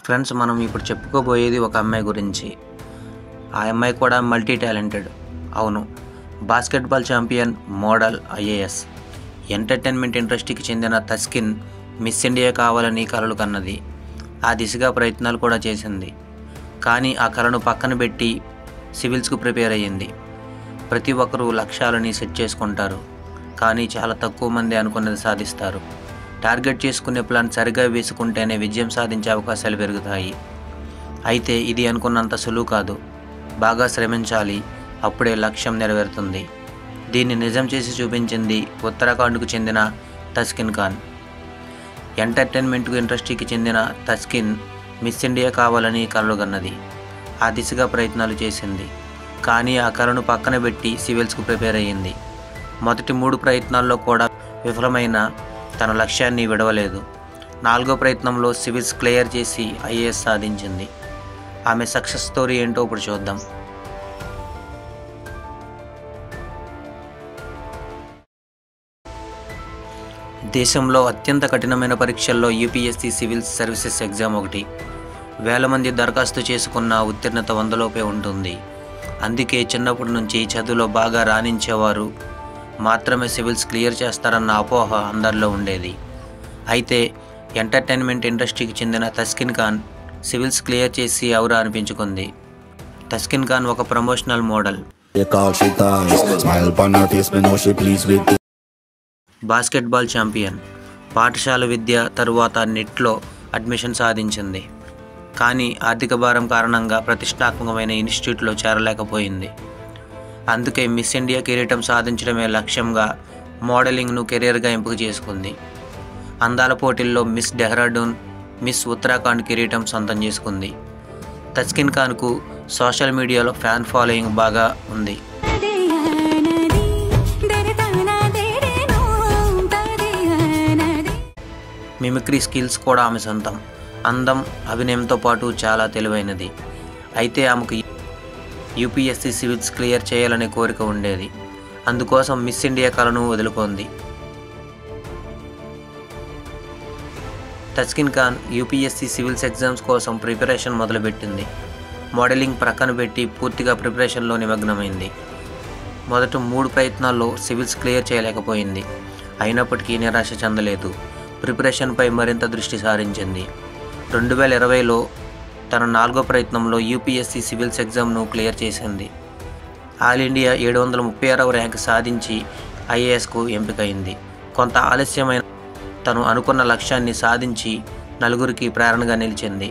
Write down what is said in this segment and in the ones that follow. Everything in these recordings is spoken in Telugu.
ఫ్రెండ్స్, మనం ఇప్పుడు చెప్పుకోబోయేది ఒక అమ్మాయి గురించి. ఆ అమ్మాయి కూడా మల్టీ టాలెంటెడ్. అవును, basketball champion, model, IAS. Entertainment ఇండస్ట్రీకి చెందిన తస్కిన్ మిస్ ఇండియా కావాలని కలలు కన్నది. ఆ దిశగా ప్రయత్నాలు కూడా చేసింది. కానీ ఆ కలను పక్కన పెట్టి సివిల్స్కు ప్రిపేర్ అయ్యింది. ప్రతి ఒక్కరూ లక్ష్యాలని సెట్ చేసుకుంటారు, కానీ చాలా తక్కువ మంది అనుకున్నది సాధిస్తారు. టార్గెట్ చేసుకునే ప్లాన్ సరిగా వేసుకుంటేనే విజయం సాధించే అవకాశాలు పెరుగుతాయి. అయితే ఇది అనుకున్నంత సులువు కాదు. బాగా శ్రమించాలి, అప్పుడే లక్ష్యం నెరవేరుతుంది. దీన్ని నిజం చేసి చూపించింది ఉత్తరాఖండ్కు చెందిన తస్కిన్ ఖాన్. ఎంటర్టైన్మెంట్ ఇండస్ట్రీకి చెందిన తస్కిన్ మిస్ ఇండియా కావాలని కలలుగన్నది. ఆ దిశగా ప్రయత్నాలు చేసింది, కానీ ఆ కలను పక్కన పెట్టి సివిల్స్కు ప్రిపేర్ అయ్యింది. మొదటి 3 ప్రయత్నాల్లో కూడా విఫలమైన తన లక్ష్యాన్ని విడవలేదు. 4వ ప్రయత్నంలో సివిల్స్ క్లియర్ చేసి ఐఏఎస్ సాధించింది. ఆమె సక్సెస్ స్టోరీ ఏంటో ఇప్పుడు చూద్దాం. దేశంలో అత్యంత కఠినమైన పరీక్షల్లో యూపీఎస్సీ సివిల్ సర్వీసెస్ ఎగ్జామ్ ఒకటి. వేల మంది దరఖాస్తు చేసుకున్న ఉత్తీర్ణత 100లోపే ఉంటుంది. అందుకే చిన్నప్పటి నుంచి చదువులో బాగా రాణించేవారు మాత్రమే సివిల్స్ క్లియర్ చేస్తారన్న అపోహ అందరిలో ఉండేది. అయితే ఎంటర్టైన్మెంట్ ఇండస్ట్రీకి చెందిన తస్కిన్ ఖాన్ సివిల్స్ క్లియర్ చేసి ఔరా అనిపించుకుంది. తస్కిన్ ఖాన్ ఒక ప్రమోషనల్ మోడల్, బాస్కెట్బాల్ ఛాంపియన్, పాఠశాల విద్య తరువాత నెట్లో అడ్మిషన్ సాధించింది. కానీ ఆర్థిక భారం కారణంగా ప్రతిష్టాత్మకమైన ఇన్స్టిట్యూట్లో చేరలేకపోయింది. అందుకే మిస్ ఇండియా కిరీటం సాధించడమే లక్ష్యంగా మోడలింగ్ను కెరీర్గా ఎంపిక చేసుకుంది. అందాల పోటీల్లో మిస్ డెహ్రాడూన్, మిస్ ఉత్తరాఖండ్ కిరీటం సొంతం చేసుకుంది. తస్కిన్ ఖాన్కు సోషల్ మీడియాలో ఫ్యాన్ ఫాలోయింగ్ బాగా ఉంది. మిమిక్రీ స్కిల్స్ కూడా ఆమె సొంతం. అందం, అభినయంతో పాటు చాలా తెలివైనది. అయితే ఆమెకు యూపీఎస్సీ సివిల్స్ క్లియర్ చేయాలనే కోరిక ఉండేది. అందుకోసం మిస్ ఇండియా కలను వదులుకుంది. Taskin Khan UPSC civils exams కోసం ప్రిపరేషన్ మొదలుపెట్టింది. మోడలింగ్ ప్రక్కన పెట్టి పూర్తిగా ప్రిపరేషన్లో నిమగ్నమైంది. మొదటి 3 ప్రయత్నాల్లో సివిల్స్ క్లియర్ చేయలేకపోయింది. అయినప్పటికీ నిరాశ చెందలేదు. ప్రిపరేషన్పై మరింత దృష్టి సారించింది. 2020లో తన 4వ ప్రయత్నంలో యూపీఎస్సీ సివిల్స్ ఎగ్జామ్ను క్లియర్ చేసింది. ఆల్ ఇండియా 736వ ర్యాంక్ సాధించి ఐఏఎస్కు ఎంపికైంది. కొంత ఆలస్యమైన తను అనుకున్న లక్ష్యాన్ని సాధించి నలుగురికి ప్రేరణగా నిలిచింది.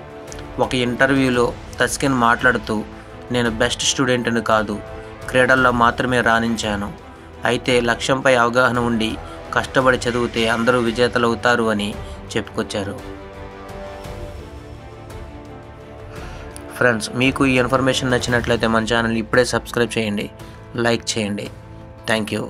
ఒక ఇంటర్వ్యూలో తస్కిన్ మాట్లాడుతూ, నేను బెస్ట్ స్టూడెంట్ని కాదు, క్రీడల్లో మాత్రమే రాణించాను. అయితే లక్ష్యంపై అవగాహన ఉండి కష్టపడి చదివితే అందరూ విజేతలవుతారు అని చెప్పుకొచ్చారు. ఫ్రెండ్స్, మీకు ఈ ఇన్ఫర్మేషన్ నచ్చినట్లయితే మన ఛానల్ ఇప్పుడే సబ్స్క్రైబ్ చేయండి, లైక్ చేయండి. Thank you.